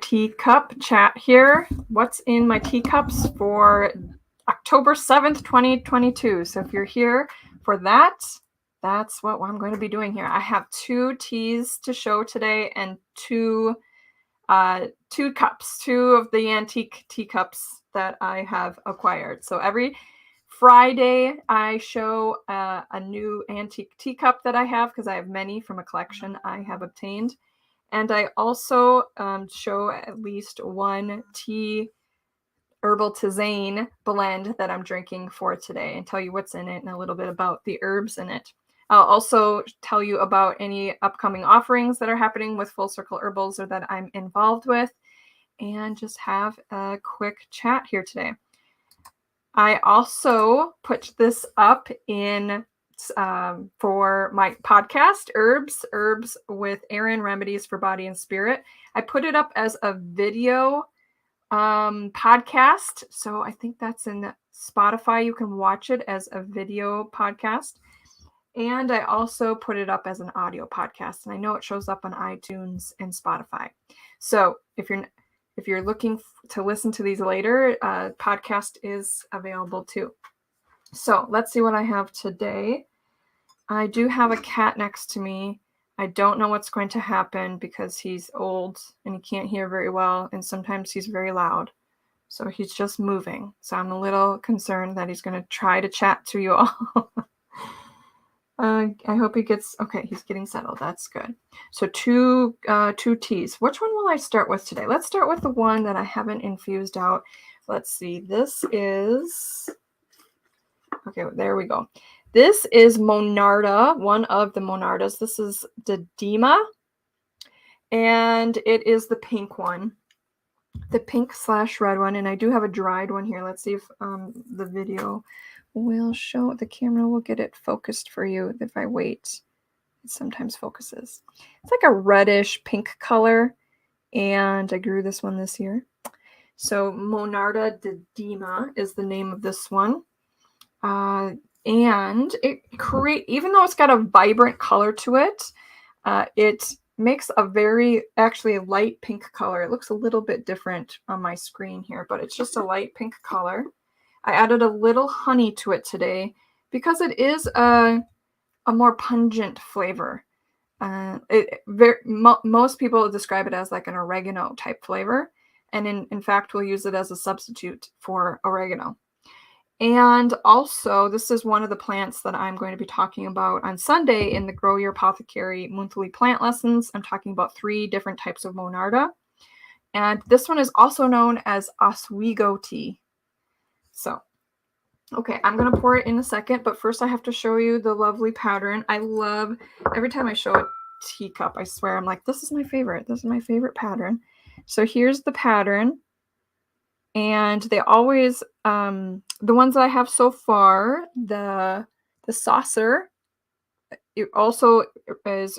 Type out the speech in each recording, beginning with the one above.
teacup chat here. What's in my teacups for October 7th, 2022. So if you're here for that, that's what I'm going to be doing here. I have 2 teas to show today and two cups, 2 of the antique teacups that I have acquired. So every Friday I show a new antique teacup that I have, because I have many from a collection I have obtained. And I also show at least one tea herbal tisane blend that I'm drinking for today, and tell you what's in it and a little bit about the herbs in it. I'll also tell you about any upcoming offerings that are happening with Full Circle Herbals or that I'm involved with, and just have a quick chat here today. I also put this up in for my podcast, Herbs with Erin, Remedies for Body and Spirit. I put it up as a video podcast. So I think that's in Spotify. You can watch it as a video podcast. And I also put it up as an audio podcast. And I know it shows up on iTunes and Spotify. So if you're looking to listen to these later, podcast is available too. So let's see what I have today. I do have a cat next to me. I don't know what's going to happen because he's old and he can't hear very well. And sometimes he's very loud. So he's just moving. So I'm a little concerned that he's going to try to chat to you all. I hope he gets, okay, he's getting settled. That's good. So two teas. Which one will I start with today? Let's start with the one that I haven't infused out. Let's see. This is, okay, there we go. This is Monarda, one of the Monardas. This is Didima, and it is the pink one, the pink/red one. And I do have a dried one here. Let's see if the video will show, the camera will get it focused for you if I wait. It sometimes focuses. It's like a reddish pink color, and I grew this one this year. So Monarda Didima is the name of this one. And it even though it's got a vibrant color to it, it makes a actually a light pink color. It looks a little bit different on my screen here, but it's just a light pink color. I added a little honey to it today because it is a more pungent flavor. Most people describe it as like an oregano type flavor, and in fact we'll use it as a substitute for oregano. And also, this is one of the plants that I'm going to be talking about on Sunday in the Grow Your Apothecary monthly plant lessons. I'm talking about 3 different types of Monarda. And this one is also known as Oswego Tea. So, okay, I'm going to pour it in a second, but first I have to show you the lovely pattern. I love, every time I show a teacup, I swear, I'm like, this is my favorite. This is my favorite pattern. So here's the pattern. And they always, the ones that I have so far, the saucer, it also is,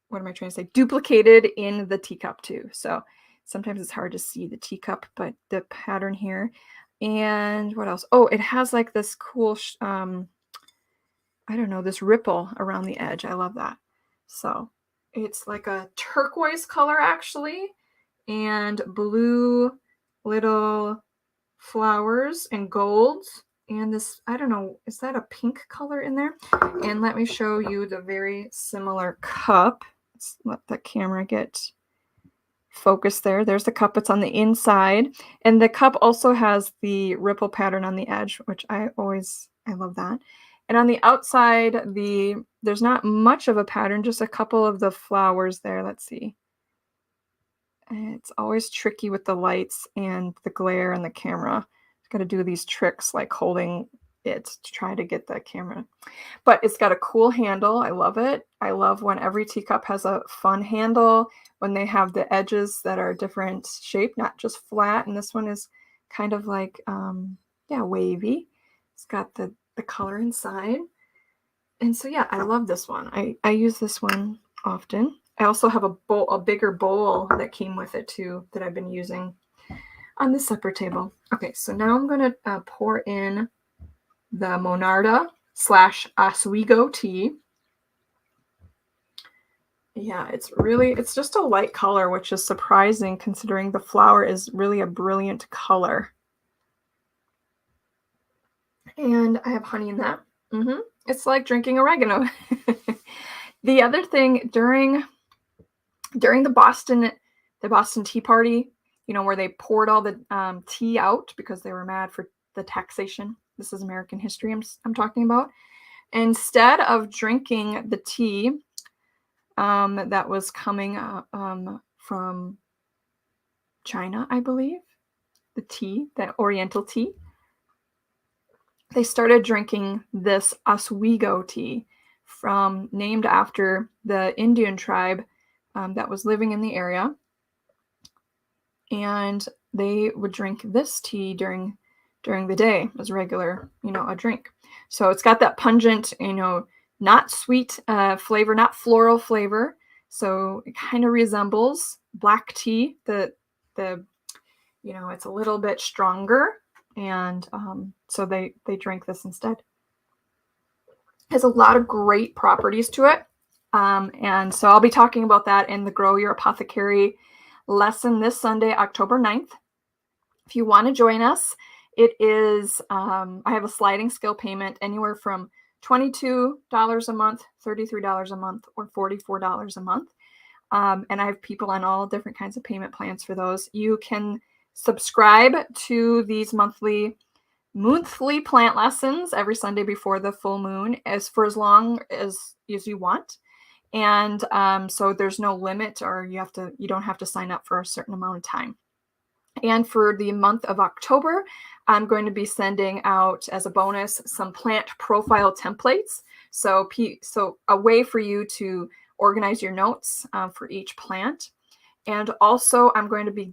what am I trying to say, duplicated in the teacup too. So sometimes it's hard to see the teacup, but the pattern here. And what else? Oh, it has like this cool, I don't know, this ripple around the edge. I love that. So it's like a turquoise color actually, and blue little flowers and golds, and this, I don't know, is that a pink color in there? And let me show you the very similar cup. Let's let the camera get focused there. There's the cup. It's on the inside, and the cup also has the ripple pattern on the edge, which I love that. And on the outside, there's not much of a pattern, just a couple of the flowers there. Let's see. It's always tricky with the lights and the glare and the camera. I've got to do these tricks like holding it to try to get the camera. But it's got a cool handle. I love it. I love when every teacup has a fun handle, when they have the edges that are different shape, not just flat. And this one is kind of like, wavy. It's got the color inside. And so, yeah, I love this one. I use this one often. I also have a bigger bowl that came with it too that I've been using on the supper table. Okay, so now I'm going to pour in the Monarda / Oswego tea. Yeah, it's just a light color, which is surprising considering the flower is really a brilliant color. And I have honey in that. It's like drinking oregano. The other thing during the Boston Tea Party, where they poured all the tea out because they were mad for the taxation. This is American history I'm talking about. Instead of drinking the tea that was coming from China, I believe, the Oriental tea, they started drinking this Oswego tea named after the Indian tribe that was living in the area. And they would drink this tea during the day as regular, a drink. So it's got that pungent, not sweet flavor, not floral flavor. So it kind of resembles black tea. It's a little bit stronger, and so they drink this instead. It has a lot of great properties to it, and so I'll be talking about that in the Grow Your Apothecary lesson this Sunday, October 9th. If you want to join us, it is, I have a sliding scale payment anywhere from $22 a month, $33 a month, or $44 a month. And I have people on all different kinds of payment plans for those. You can subscribe to these monthly plant lessons every Sunday before the full moon for as long as you want. And so there's no limit, or you don't have to sign up for a certain amount of time. And for the month of October, I'm going to be sending out as a bonus some plant profile templates. So a way for you to organize your notes for each plant. And also I'm going to be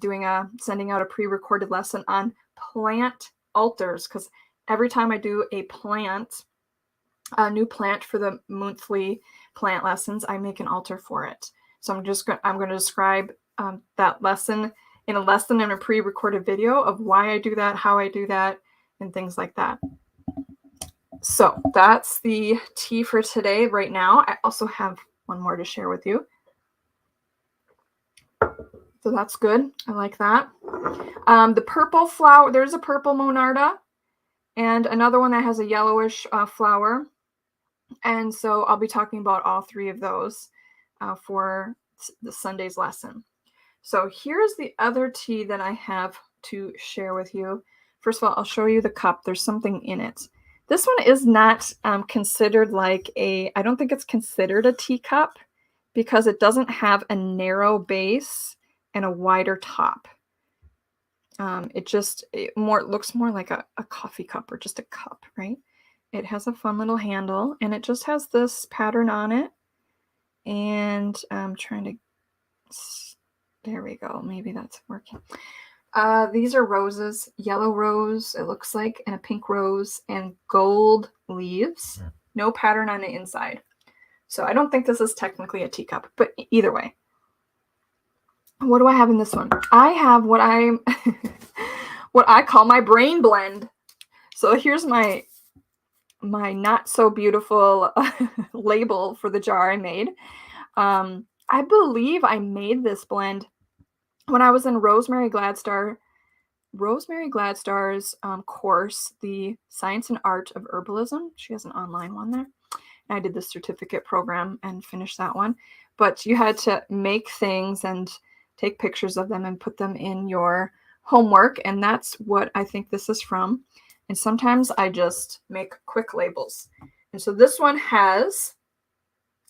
sending out a pre-recorded lesson on plant altars, because every time I do a new plant for the monthly plant lessons, I make an altar for it. So I'm going to describe that lesson in a pre-recorded video of why I do that, how I do that, and things like that. So that's the tea for today. Right now, I also have one more to share with you. So that's good. I like that. The purple flower, there's a purple Monarda and another one that has a yellowish flower. And so I'll be talking about all three of those for the Sunday's lesson. So here's the other tea that I have to share with you. First of all, I'll show you the cup. There's something in it. This one is not considered I don't think it's considered a teacup because it doesn't have a narrow base and a wider top. It looks more like a coffee cup or just a cup, right? It has a fun little handle, and it just has this pattern on it. And I'm trying to... There we go. Maybe that's working. These are roses, yellow rose, it looks like, and a pink rose, and gold leaves. No pattern on the inside. So I don't think this is technically a teacup, but either way. What do I have in this one? I have what I call my brain blend. So here's my not so beautiful label for the jar I made. I believe I made this blend when I was in Rosemary Gladstar's course, The Science and Art of Herbalism. She has an online one there. And I did the certificate program and finished that one. But you had to make things and take pictures of them and put them in your homework. And that's what I think this is from. And sometimes I just make quick labels. And so this one has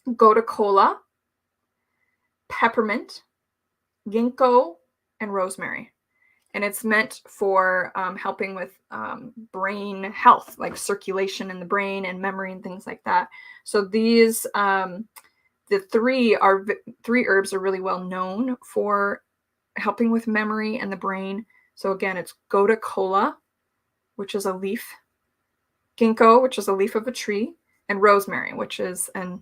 gotu kola, peppermint, ginkgo, and rosemary. And it's meant for helping with brain health, like circulation in the brain and memory and things like that. So these, the three herbs are really well known for helping with memory and the brain. So again, it's gotu kola, which is a leaf, ginkgo, which is a leaf of a tree, and rosemary, which is an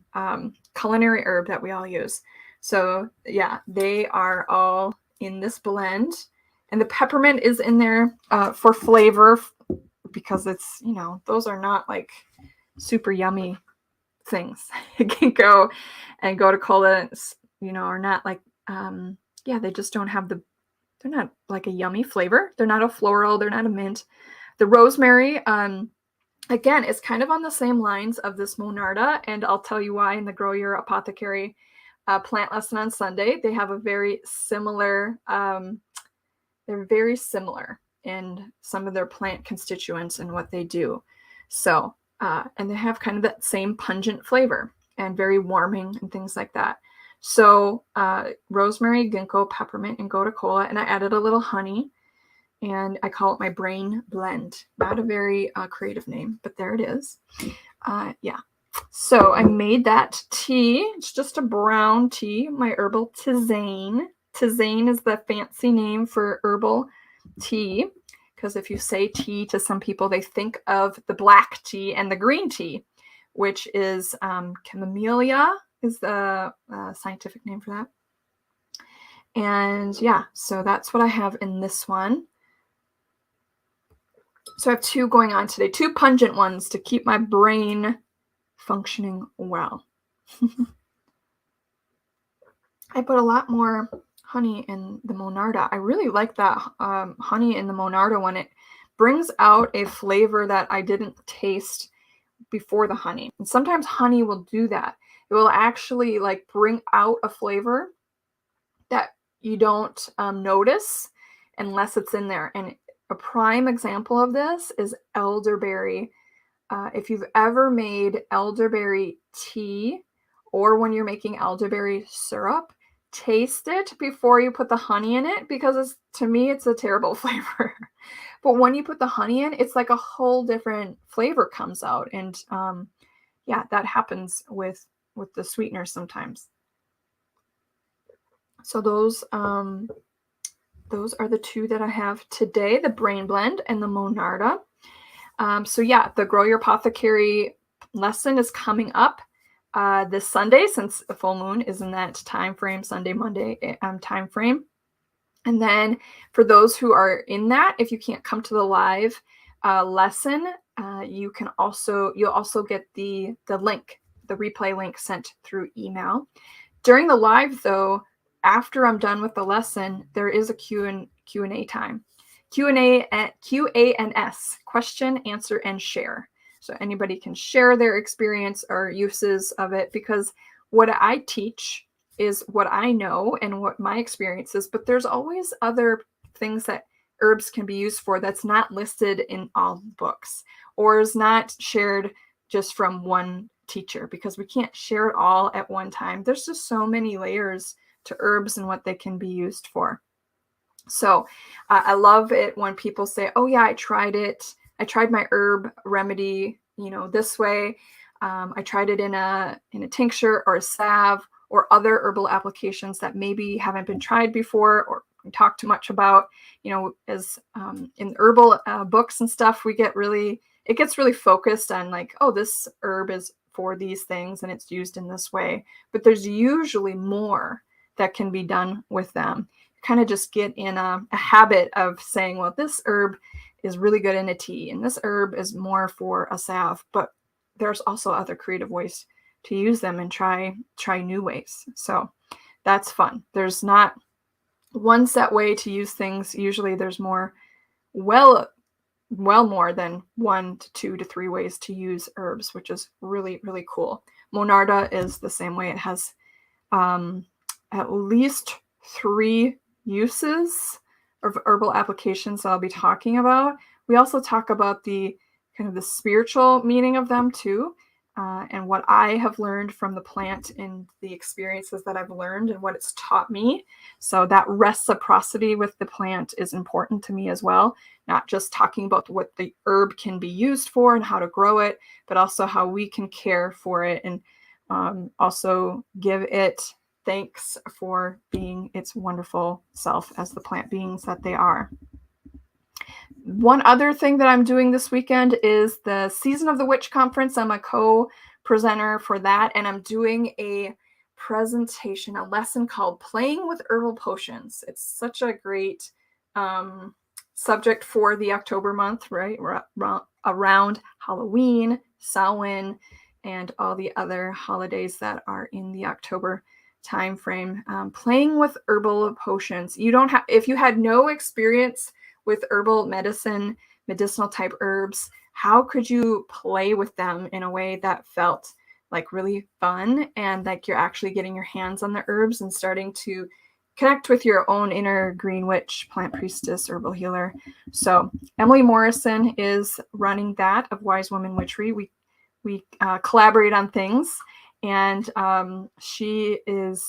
culinary herb that we all use. So yeah, they are all in this blend. And the peppermint is in there for flavor because it's, those are not like super yummy things. Ginkgo and gotu kola are not like, they just don't have they're not like a yummy flavor. They're not a floral. They're not a mint. The rosemary, again, is kind of on the same lines of this Monarda, and I'll tell you why in the Grow Your Apothecary plant lesson on Sunday. They have a very similar, they're very similar in some of their plant constituents and what they do. So, and they have kind of that same pungent flavor and very warming and things like that. So rosemary, ginkgo, peppermint, and gotu kola, and I added a little honey, and I call it my brain blend. Not a very creative name, but there it is. Yeah. So I made that tea. It's just a brown tea, my herbal tisane. Tisane is the fancy name for herbal tea, because if you say tea to some people, they think of the black tea and the green tea, which is chamomile is the scientific name for that. And yeah, so that's what I have in this one. So I have two going on today, two pungent ones to keep my brain functioning well. I put a lot more honey in the Monarda. I really like that honey in the Monarda one. It brings out a flavor that I didn't taste before the honey. And sometimes honey will do that. It will actually like bring out a flavor that you don't notice unless it's in there. And a prime example of this is elderberry. If you've ever made elderberry tea, or when you're making elderberry syrup, taste it before you put the honey in it, because to me, it's a terrible flavor. But when you put the honey in, it's like a whole different flavor comes out. And yeah, that happens with the sweetener sometimes. So those are the two that I have today, the Brain Blend and the Monarda. So yeah, the Grow Your Apothecary lesson is coming up this Sunday, since the full moon is in that time frame, Sunday, Monday time frame. And then for those who are in that, if you can't come to the live lesson, you'll also get the link, the replay link sent through email. During the live, though, after I'm done with the lesson, there is a Q&A time. Q&S, question, answer, and share. So anybody can share their experience or uses of it, because what I teach is what I know and what my experience is, but there's always other things that herbs can be used for that's not listed in all books, or is not shared just from one teacher, because we can't share it all at one time. There's just so many layers to herbs and what they can be used for. So I love it when people say, oh yeah, I tried it. I tried my herb remedy, this way. I tried it in a tincture or a salve or other herbal applications that maybe haven't been tried before or talked too much about. As in herbal books and stuff, it gets really focused on like, oh, this herb is for these things and it's used in this way. But there's usually more that can be done with them. Kind of just get in a habit of saying, well, this herb is really good in a tea, and this herb is more for a salve. But there's also other creative ways to use them and try new ways. So that's fun. There's not one set way to use things. Usually there's more, well more than 1 to 2 to 3 ways to use herbs, which is really, really cool. Monarda is the same way. It has at least 3 uses of herbal applications that I'll be talking about. We also talk about the kind of the spiritual meaning of them too, and what I have learned from the plant and the experiences that I've learned and what it's taught me. So that reciprocity with the plant is important to me as well, not just talking about what the herb can be used for and how to grow it, but also how we can care for it and also give it thanks for being its wonderful self as the plant beings that they are. One other thing that I'm doing this weekend is the Season of the Witch Conference. I'm a co-presenter for that, and I'm doing a presentation, a lesson called Playing with Herbal Potions. It's such a great subject for the October month, right? Around Halloween, Samhain, and all the other holidays that are in the October time frame. Playing with herbal potions. You don't have, if you had no experience with herbal medicine, medicinal type herbs, how could you play with them in a way that felt like really fun and like you're actually getting your hands on the herbs and starting to connect with your own inner green witch, plant priestess, herbal healer. So Emily Morrison is running that of Wise Woman Witchery. We collaborate on things, and she is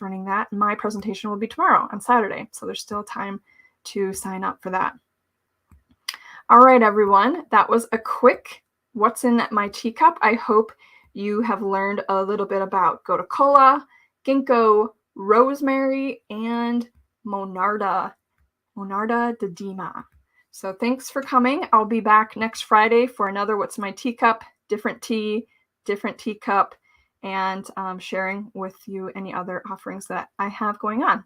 running that. My presentation will be tomorrow on Saturday, so there's still time to sign up for that. All right, everyone, that was a quick what's in my teacup. I hope you have learned a little bit about gotu kola, ginkgo, rosemary, and Monarda dedema. So thanks for coming. I'll be back next Friday for another What's in My Teacup, different tea, different teacup, and sharing with you any other offerings that I have going on.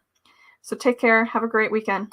So take care. Have a great weekend.